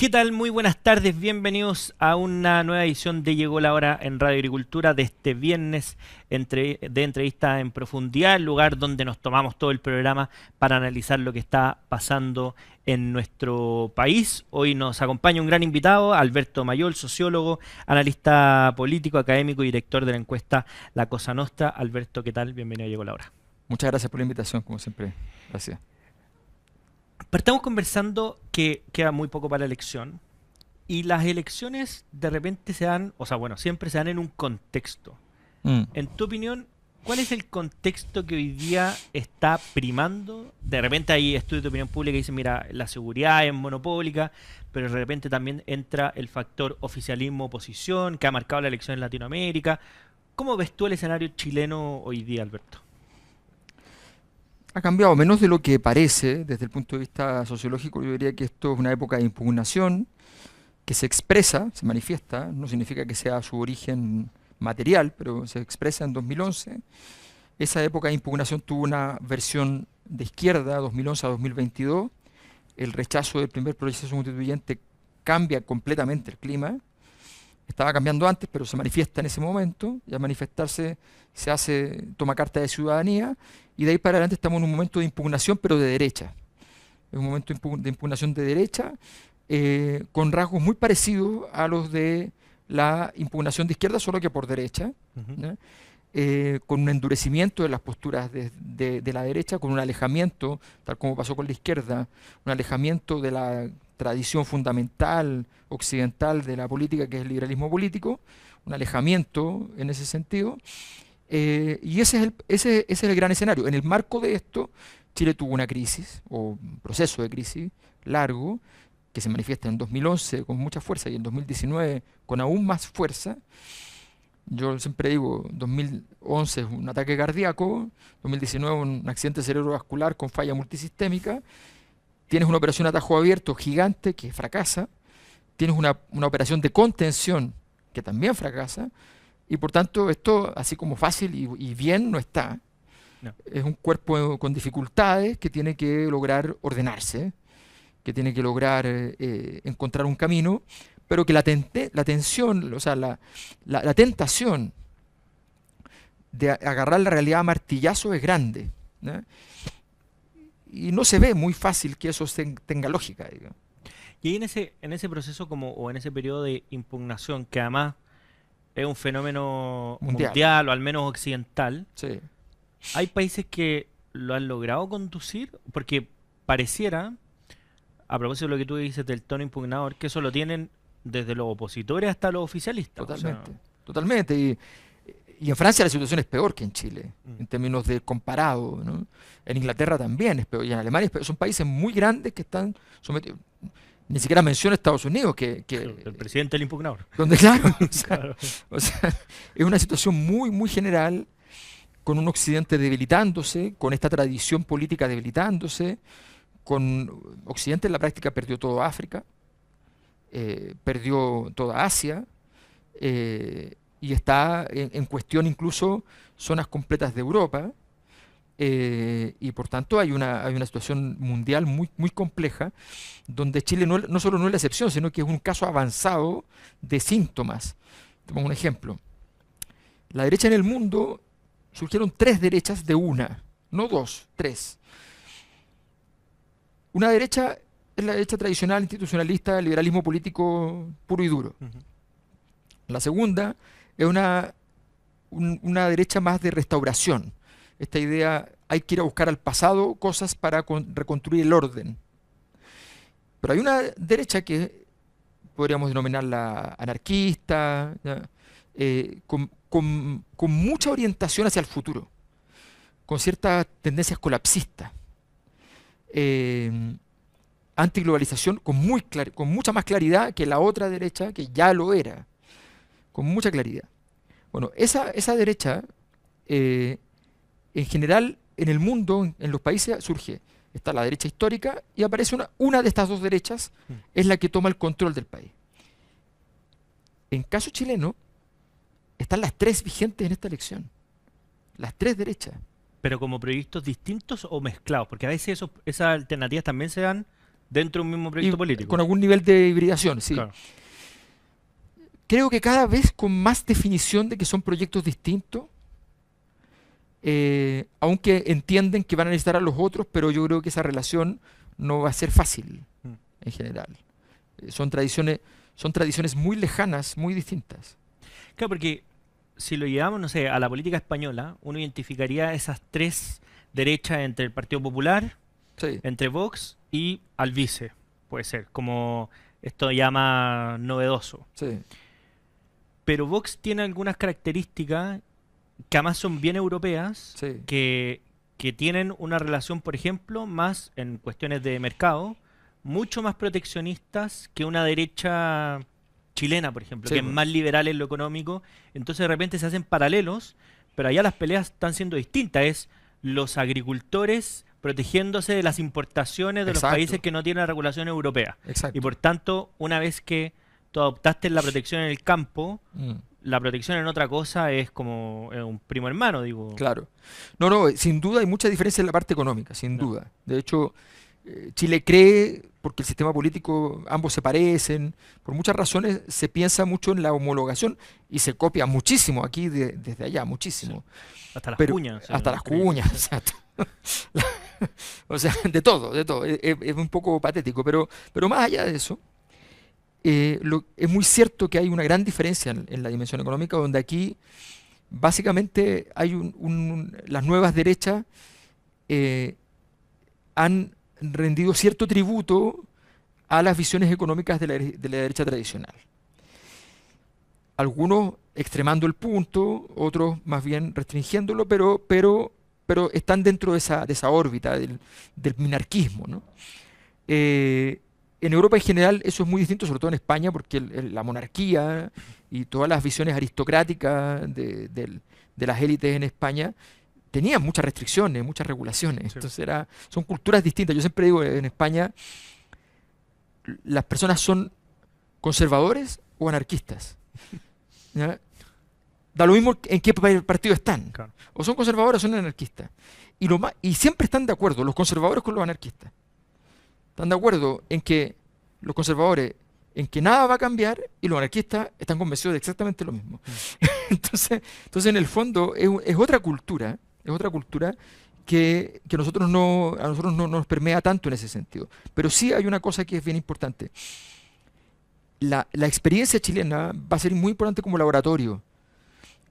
¿Qué tal? Muy buenas tardes, bienvenidos a una nueva edición de Llegó la Hora en Radio Agricultura de este viernes de entrevista en profundidad, el lugar donde nos tomamos todo el programa para analizar lo que está pasando en nuestro país. Hoy nos acompaña un gran invitado, Alberto Mayol, sociólogo, analista político, académico y director de la encuesta La Cosa Nostra. Alberto, ¿qué tal? Bienvenido a Llegó la Hora. Muchas gracias por la invitación, como siempre. Gracias. Partamos conversando que queda muy poco para la elección y las elecciones de repente se dan, o sea, bueno, siempre se dan en un contexto. Mm. En tu opinión, ¿cuál es el contexto que hoy día está primando? De repente hay estudios de opinión pública que dicen, mira, la seguridad es monopólica, pero de repente también entra el factor oficialismo-oposición que ha marcado la elección en Latinoamérica. ¿Cómo ves tú el escenario chileno hoy día, Alberto? Ha cambiado menos de lo que parece desde el punto de vista sociológico. Yo diría que esto es una época de impugnación que se expresa, se manifiesta, no significa que sea su origen material, pero se expresa en 2011. Esa época de impugnación tuvo una versión de izquierda, 2011 a 2022. El rechazo del primer proceso constituyente cambia completamente el clima. Estaba cambiando antes, pero se manifiesta en ese momento, y al manifestarse se hace, toma carta de ciudadanía, y de ahí para adelante estamos en un momento de impugnación, pero de derecha. Es un momento de impugnación de derecha, con rasgos muy parecidos a los de la impugnación de izquierda, solo que por derecha, ¿ya? Con un endurecimiento de las posturas de la derecha, con un alejamiento, tal como pasó con la izquierda, un alejamiento de la tradición fundamental occidental de la política, que es el liberalismo político, un alejamiento en ese sentido. Y ese es el gran escenario. En el marco de esto, Chile tuvo una crisis, o un proceso de crisis largo, que se manifiesta en 2011 con mucha fuerza y en 2019 con aún más fuerza. Yo siempre digo, 2011 es un ataque cardíaco, 2019 un accidente cerebrovascular con falla multisistémica, tienes una operación a atajo abierto gigante que fracasa, tienes una operación de contención que también fracasa, y por tanto esto, así como fácil y bien, no está. No. Es un cuerpo con dificultades que tiene que lograr ordenarse, que tiene que lograr encontrar un camino, pero que la tensión, o sea, la tentación de agarrar la realidad a martillazo es grande, ¿no? Y no se ve muy fácil que eso tenga lógica, digamos. Y ahí en ese proceso o en ese periodo de impugnación, que además es un fenómeno Mundial. mundial o al menos occidental, Sí. ¿hay países que lo han logrado conducir? Porque pareciera, a propósito de lo que tú dices del tono impugnador, que eso lo tienen desde los opositores hasta los oficialistas. Totalmente, totalmente. Y en Francia la situación es peor que en Chile, en términos de comparado, ¿no? En Inglaterra también es peor, y en Alemania es peor. Son países muy grandes que están sometidos. Ni siquiera menciona Estados Unidos, el presidente del impugnador. donde claro, Claro. o sea, es una situación muy, muy general, con un Occidente debilitándose, con esta tradición política debilitándose, con Occidente en la práctica perdió todo África, perdió toda Asia, y está en cuestión incluso zonas completas de Europa, y por tanto hay una situación mundial muy, muy compleja, donde Chile no solo no es la excepción, sino que es un caso avanzado de síntomas. Te pongo un ejemplo. La derecha en el mundo, surgieron tres derechas de una, no dos, tres. Una derecha es la derecha tradicional, institucionalista, el liberalismo político puro y duro. Ujú. La segunda es una derecha más de restauración. Esta idea, hay que ir a buscar al pasado cosas para reconstruir el orden. Pero hay una derecha que podríamos denominarla anarquista, ¿ya? Con mucha orientación hacia el futuro, con ciertas tendencias colapsistas. Antiglobalización con mucha más claridad que la otra derecha, que ya lo era, con mucha claridad. Bueno, esa derecha, en general, en el mundo, en los países, surge. Está la derecha histórica y aparece una de estas dos derechas, es la que toma el control del país. En caso chileno, están las tres vigentes en esta elección. Las tres derechas. Pero como proyectos distintos o mezclados, porque a veces esas alternativas también se dan dentro de un mismo proyecto político. Con algún nivel de hibridación, sí. Claro. Creo que cada vez con más definición de que son proyectos distintos, aunque entienden que van a necesitar a los otros, pero yo creo que esa relación no va a ser fácil Mm. en general. Son tradiciones muy lejanas, muy distintas. Claro, porque si lo llevamos, no sé, a la política española, uno identificaría esas tres derechas entre el Partido Popular, Sí, entre Vox y Albice, puede ser, como esto llama novedoso. sí, Pero Vox tiene algunas características que además son bien europeas, sí. que tienen una relación, por ejemplo, más en cuestiones de mercado, mucho más proteccionistas que una derecha chilena, por ejemplo, Sí, que es pues. más liberal en lo económico. Entonces de repente se hacen paralelos, pero allá las peleas están siendo distintas. Es los agricultores protegiéndose de las importaciones de los Exacto, países que no tienen la regulación europea. Y exacto. por tanto, una vez que tú adoptaste la protección en el campo, Mm, la protección en otra cosa es como un primo hermano, digo. claro. No, no, sin duda hay mucha diferencia en la parte económica, sin No, duda. De hecho, Chile cree, porque el sistema político, ambos se parecen, por muchas razones se piensa mucho en la homologación y se copia muchísimo aquí desde allá, sí. muchísimo. Hasta las Pero cuñas. hasta las Increíble. cuñas, exacto. O sea, de todo, de todo. Es un poco patético, pero más allá de eso, es muy cierto que hay una gran diferencia en la dimensión económica, donde aquí básicamente hay las nuevas derechas eh, han rendido cierto tributo a las visiones económicas de la derecha tradicional. Algunos extremando el punto, otros más bien restringiéndolo, pero están dentro de esa órbita del minarquismo, ¿no? En Europa en general eso es muy distinto, sobre todo en España, porque la monarquía y todas las visiones aristocráticas de las élites en España tenían muchas restricciones, muchas regulaciones. Sí. Entonces son culturas distintas. Yo siempre digo, en España las personas son conservadores o anarquistas. ¿Ya? Da lo mismo en qué partido están. Claro. O son conservadores o son anarquistas. Y siempre están de acuerdo los conservadores con los anarquistas. Están de acuerdo en que los conservadores en que nada va a cambiar y los anarquistas están convencidos de exactamente lo mismo. Entonces en el fondo es otra cultura que a nosotros no nos permea tanto en ese sentido. Pero sí hay una cosa que es bien importante. La experiencia chilena va a ser muy importante como laboratorio,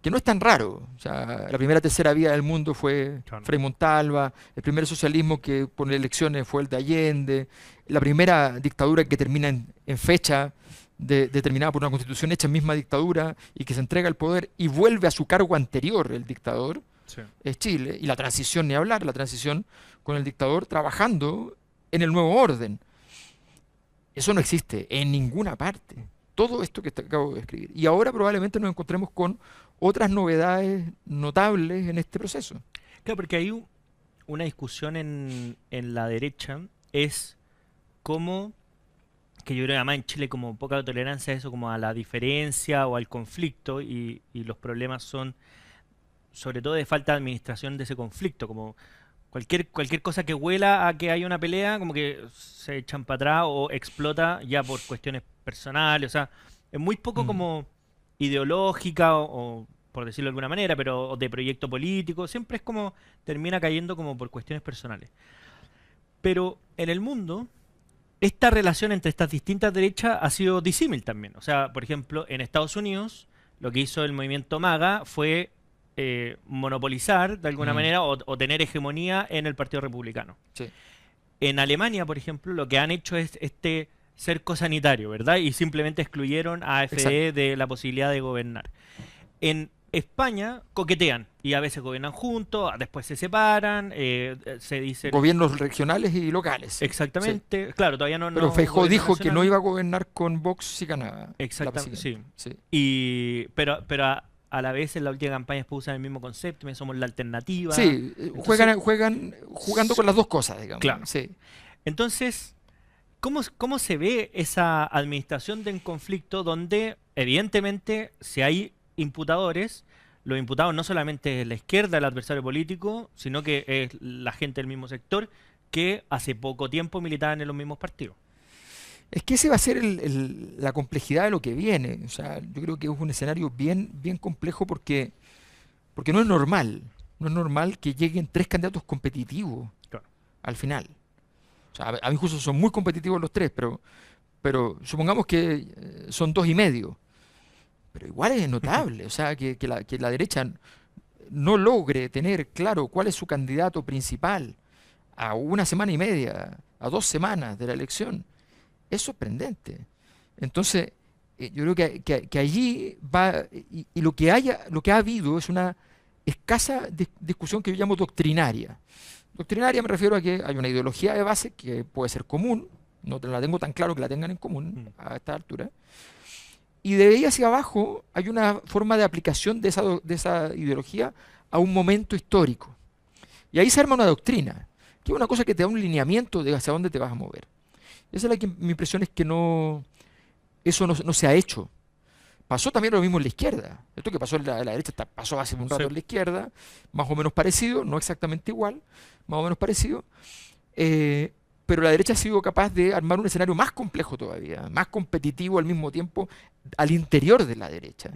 que no es tan raro. O sea, la primera tercera vía del mundo fue Claro. Frei Montalva, el primer socialismo que por elecciones fue el de Allende, la primera dictadura que termina en fecha determinada por una constitución hecha en misma dictadura y que se entrega el poder y vuelve a su cargo anterior el dictador, Sí. es Chile, y la transición ni hablar, la transición con el dictador trabajando en el nuevo orden. Eso no existe en ninguna parte. Todo esto que acabo de escribir. Y ahora probablemente nos encontremos con otras novedades notables en este proceso. Claro, porque hay una discusión en la derecha, es cómo, que yo creo que además en Chile como poca tolerancia a eso, como a la diferencia o al conflicto, y los problemas son sobre todo de falta de administración de ese conflicto, como cualquier cosa que huela a que hay una pelea, como que se echan para atrás o explota ya por cuestiones personales, o sea, es muy poco Mm. como ideológica o por decirlo de alguna manera, pero de proyecto político, siempre es como termina cayendo como por cuestiones personales. Pero en el mundo, esta relación entre estas distintas derechas ha sido disímil también. O sea, por ejemplo, en Estados Unidos, lo que hizo el movimiento MAGA fue monopolizar de alguna Mm. manera o tener hegemonía en el Partido Republicano. Sí. En Alemania, por ejemplo, lo que han hecho es este cerco sanitario, ¿verdad? Y simplemente excluyeron a AfD Exacto. de la posibilidad de gobernar. En España coquetean y a veces gobiernan juntos, después se separan, se dicen Gobiernos regionales y locales. Sí. exactamente, claro, todavía no, Pero no Feijóo gobierno dijo que no nacional. iba a gobernar con Vox si ganaba la Exactamente, sí. presidenta. Sí. Pero a la vez en la última campaña después usan el mismo concepto, somos la alternativa. Sí, Entonces, juegan jugando con las dos cosas, digamos. claro. Sí. Entonces, ¿cómo se ve esa administración de un conflicto donde evidentemente si hay imputadores, los imputados no solamente es la izquierda, el adversario político, sino que es la gente del mismo sector que hace poco tiempo militaban en los mismos partidos. Es que ese va a ser la complejidad de lo que viene. O sea, yo creo que es un escenario bien, bien complejo porque no es normal. No es normal que lleguen tres candidatos competitivos Claro. al final. O sea, a mi juicio son muy competitivos los tres, pero supongamos que son dos y medio. Pero igual es notable, o sea, que la derecha no logre tener claro cuál es su candidato principal a una semana y media, a 2 semanas de la elección, es sorprendente. Entonces, yo creo que allí va, y lo que ha habido es una escasa discusión que yo llamo doctrinaria. Doctrinaria me refiero a que hay una ideología de base que puede ser común, no la tengo tan claro que la tengan en común a esta altura, y de ahí hacia abajo hay una forma de aplicación de esa ideología a un momento histórico. Y ahí se arma una doctrina, que es una cosa que te da un lineamiento de hacia dónde te vas a mover. Esa es mi impresión, es que eso no se ha hecho. Pasó también lo mismo en la izquierda. Esto que pasó en la derecha pasó hace un rato Sí. en la izquierda, más o menos parecido, no exactamente igual, más o menos parecido. Pero la derecha ha sido capaz de armar un escenario más complejo todavía, más competitivo al mismo tiempo al interior de la derecha,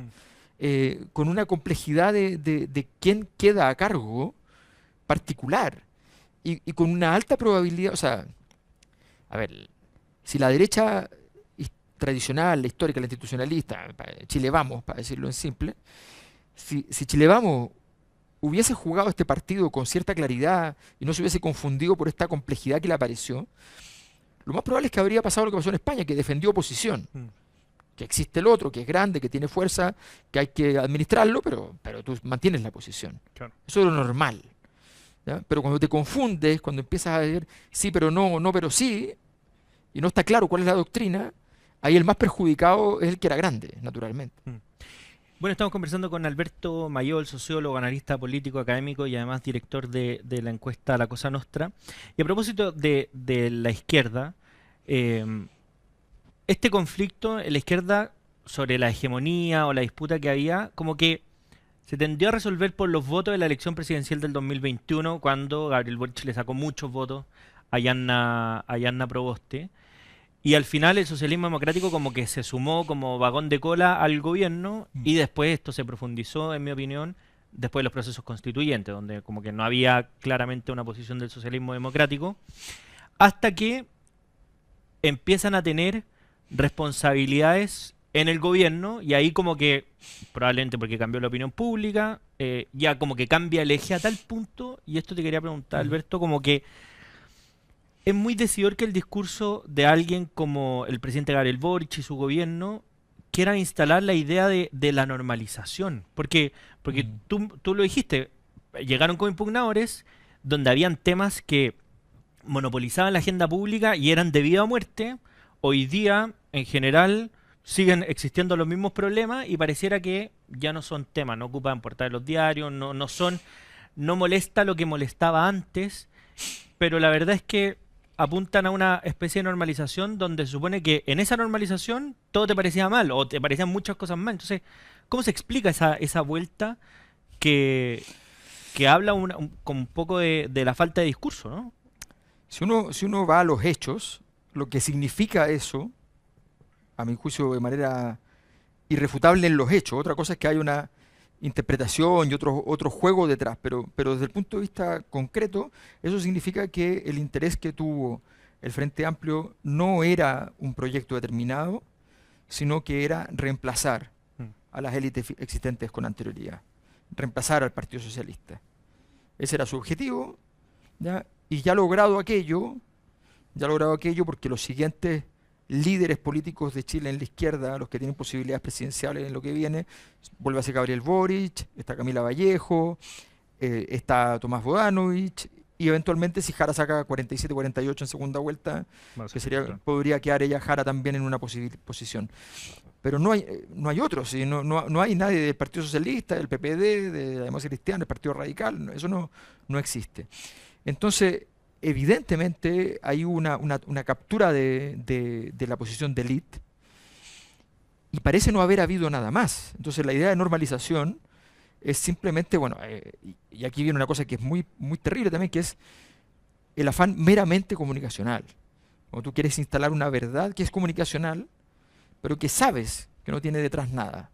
con una complejidad de quién queda a cargo particular y con una alta probabilidad, o sea, a ver, si la derecha tradicional, la histórica, la institucionalista, Chile Vamos, para decirlo en simple, si Chile Vamos hubiese jugado este partido con cierta claridad y no se hubiese confundido por esta complejidad que le apareció, lo más probable es que habría pasado lo que pasó en España, que defendió oposición, Mm. que existe el otro, que es grande, que tiene fuerza, que hay que administrarlo, pero tú mantienes la posición. Claro. Eso es lo normal. ¿Ya? Pero cuando te confundes, cuando empiezas a decir sí, pero no, no, pero sí, y no está claro cuál es la doctrina, ahí el más perjudicado es el que era grande, naturalmente. Mm. Bueno, estamos conversando con Alberto Mayol, sociólogo, analista político, académico y además director de la encuesta La Cosa Nostra. Y a propósito de la izquierda, eh, este conflicto en la izquierda sobre la hegemonía o la disputa que había, como que se tendió a resolver por los votos de la elección presidencial del 2021, cuando Gabriel Boric le sacó muchos votos a Yanna Proboste. Y al final el socialismo democrático como que se sumó como vagón de cola al gobierno y después esto se profundizó, en mi opinión, después de los procesos constituyentes, donde como que no había claramente una posición del socialismo democrático, hasta que empiezan a tener responsabilidades en el gobierno y ahí como que, probablemente porque cambió la opinión pública, ya como que cambia el eje a tal punto, y esto te quería preguntar, Alberto, como que es muy decidor que el discurso de alguien como el presidente Gabriel Boric y su gobierno quieran instalar la idea de la normalización. Porque tú lo dijiste, llegaron como impugnadores donde habían temas que monopolizaban la agenda pública y eran de vida o muerte. Hoy día, en general, siguen existiendo los mismos problemas y pareciera que ya no son temas, no ocupan portada de los diarios, no molesta lo que molestaba antes, pero la verdad es que apuntan a una especie de normalización donde se supone que en esa normalización todo te parecía mal o te parecían muchas cosas mal. Entonces, ¿cómo se explica esa vuelta que, que habla con un poco de la falta de discurso, ¿no? Si uno va a los hechos, lo que significa eso, a mi juicio de manera irrefutable en los hechos, otra cosa es que hay una interpretación y otro juego detrás, pero desde el punto de vista concreto, eso significa que el interés que tuvo el Frente Amplio no era un proyecto determinado, sino que era reemplazar a las élites existentes con anterioridad, reemplazar al Partido Socialista. Ese era su objetivo, ¿ya? Y ya ha logrado aquello porque los siguientes líderes políticos de Chile en la izquierda, los que tienen posibilidades presidenciales en lo que viene, vuelve a ser Gabriel Boric, está Camila Vallejo, está Tomás Bodanovich, y eventualmente si Jara saca 47-48 en segunda vuelta, que podría quedar ella Jara también en una posición. Pero no hay otros, ¿sí? No hay nadie del Partido Socialista, del PPD, de la Democracia Cristiana, del Partido Radical, eso no existe. Entonces, evidentemente hay una captura de la posición de élite y parece no haber habido nada más. Entonces la idea de normalización es simplemente, bueno, y aquí viene una cosa que es muy, muy terrible también, que es el afán meramente comunicacional. Cuando tú quieres instalar una verdad que es comunicacional, pero que sabes que no tiene detrás nada.